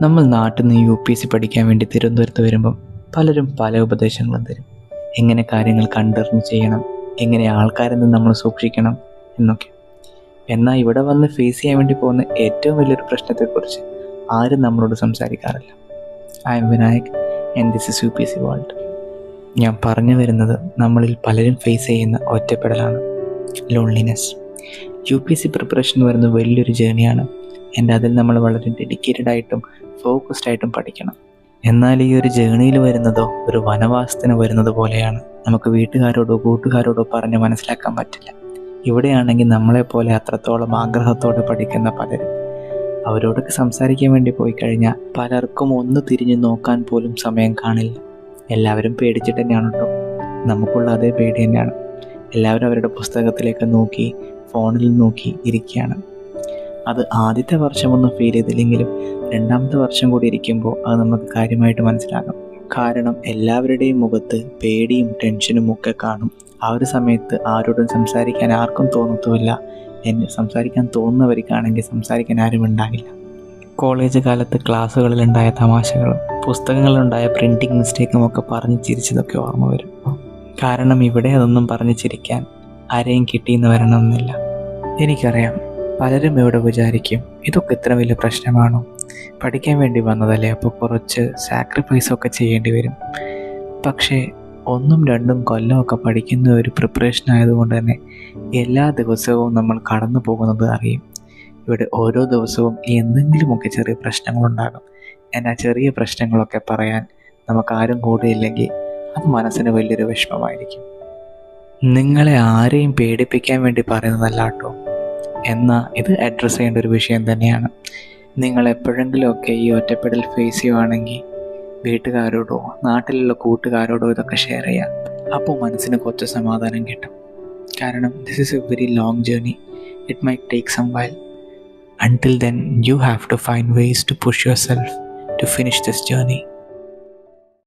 നമ്മൾ നാട്ടിൽ നിന്ന് UPSC പഠിക്കാൻ വേണ്ടി തിരുവനന്തപുരത്ത് വരുമ്പം പലരും പല ഉപദേശങ്ങളും തരും. എങ്ങനെ കാര്യങ്ങൾ കണ്ടറിഞ്ഞ് ചെയ്യണം, എങ്ങനെ ആൾക്കാരിൽ നിന്ന് നമ്മൾ സൂക്ഷിക്കണം എന്നൊക്കെ. എന്നാൽ ഇവിടെ വന്ന് ഫേസ് ചെയ്യാൻ വേണ്ടി പോകുന്ന ഏറ്റവും വലിയൊരു പ്രശ്നത്തെക്കുറിച്ച് ആരും നമ്മളോട് സംസാരിക്കാറില്ല. I am Vinayak and this is UPSC world. ഞാൻ പറഞ്ഞു വരുന്നത് നമ്മളിൽ പലരും ഫേസ് ചെയ്യുന്ന ഒറ്റപ്പെടലാണ്, ലോൺലിനെസ്. UPSC പ്രിപ്പറേഷൻ എന്ന് പറയുന്നത് വലിയൊരു ജേണിയാണ്. എൻ്റെ അതിൽ നമ്മൾ വളരെ ഡെഡിക്കേറ്റഡ് ആയിട്ടും ഫോക്കസ്ഡ് ആയിട്ടും പഠിക്കണം. എന്നാൽ ഈ ഒരു ജേണിയിൽ വരുന്നതോ ഒരു വനവാസത്തിന് വരുന്നത് പോലെയാണ്. നമുക്ക് വീട്ടുകാരോടോ കൂട്ടുകാരോടോ പറഞ്ഞ് മനസ്സിലാക്കാൻ പറ്റില്ല. ഇവിടെയാണെങ്കിൽ നമ്മളെപ്പോലെ അത്രത്തോളം ആഗ്രഹത്തോടെ പഠിക്കുന്ന പലരും, അവരോടൊക്കെ സംസാരിക്കാൻ വേണ്ടി പോയി കഴിഞ്ഞാൽ പലർക്കും ഒന്ന് തിരിഞ്ഞു നോക്കാൻ പോലും സമയം കാണില്ല. എല്ലാവരും പേടിച്ചിട്ട് തന്നെയാണ് കേട്ടോ. നമുക്കുള്ള അതേ പേടി തന്നെയാണ്. എല്ലാവരും അവരുടെ പുസ്തകത്തിലേക്ക് നോക്കി, ഫോണിൽ നോക്കി ഇരിക്കുകയാണ്. അത് ആദ്യത്തെ വർഷമൊന്നും ഫീൽ ചെയ്തില്ലെങ്കിലും രണ്ടാമത്തെ വർഷം കൂടി ഇരിക്കുമ്പോൾ അത് നമുക്ക് കാര്യമായിട്ട് മനസ്സിലാകും. കാരണം എല്ലാവരുടെയും മുഖത്ത് പേടിയും ടെൻഷനും ഒക്കെ കാണും. ആ ഒരു സമയത്ത് ആരോടും സംസാരിക്കാൻ ആർക്കും തോന്നത്തുമില്ല. സംസാരിക്കാൻ തോന്നുന്നവർക്കാണെങ്കിൽ സംസാരിക്കാൻ ആരും ഉണ്ടാകില്ല. കോളേജ് കാലത്ത് ക്ലാസ്സുകളിലുണ്ടായ തമാശകളും പുസ്തകങ്ങളിലുണ്ടായ പ്രിൻറ്റിങ് മിസ്റ്റേക്കും ഒക്കെ പറഞ്ഞ് ചിരിച്ചതൊക്കെ ഓർമ്മ വരും. കാരണം ഇവിടെ അതൊന്നും പറഞ്ഞ് ചിരിക്കാൻ ആരെയും കിട്ടിയെന്ന് വരണമെന്നില്ല. എനിക്കറിയാം പലരും ഇവിടെ വിചാരിക്കും, ഇതൊക്കെ ഇത്ര വലിയ പ്രശ്നമാണോ, പഠിക്കാൻ വേണ്ടി വന്നതല്ലേ, അപ്പോൾ കുറച്ച് സാക്രിഫൈസൊക്കെ ചെയ്യേണ്ടി വരും. പക്ഷേ 1-2 കൊല്ലമൊക്കെ പഠിക്കുന്ന ഒരു പ്രിപ്പറേഷൻ ആയതുകൊണ്ട് തന്നെ എല്ലാ ദിവസവും നമ്മൾ കടന്നു പോകുന്നത് അറിയും. ഇവിടെ ഓരോ ദിവസവും എന്തെങ്കിലുമൊക്കെ ചെറിയ പ്രശ്നങ്ങളുണ്ടാകും. എന്നാൽ ചെറിയ പ്രശ്നങ്ങളൊക്കെ പറയാൻ നമുക്കാരും കൂടെയില്ലെങ്കിൽ അത് മനസ്സിന് വലിയൊരു വിഷമമായിരിക്കും. നിങ്ങളെ ആരെയും പേടിപ്പിക്കാൻ വേണ്ടി പറയുന്നതല്ല കേട്ടോ. എന്നാൽ ഇത് അഡ്രസ്സ് ചെയ്യേണ്ട ഒരു വിഷയം തന്നെയാണ്. നിങ്ങൾ എപ്പോഴെങ്കിലുമൊക്കെ ഈ ഒറ്റപ്പെടൽ ഫേസ് ചെയ്യുവാണെങ്കിൽ വീട്ടുകാരോടോ നാട്ടിലുള്ള കൂട്ടുകാരോടോ ഇതൊക്കെ ഷെയർ ചെയ്യാം. അപ്പോൾ മനസ്സിന് കുറച്ച് സമാധാനം കിട്ടും. കാരണം this is a very long journey. It might take some while. Until then, you have to find ways to push yourself to finish this journey.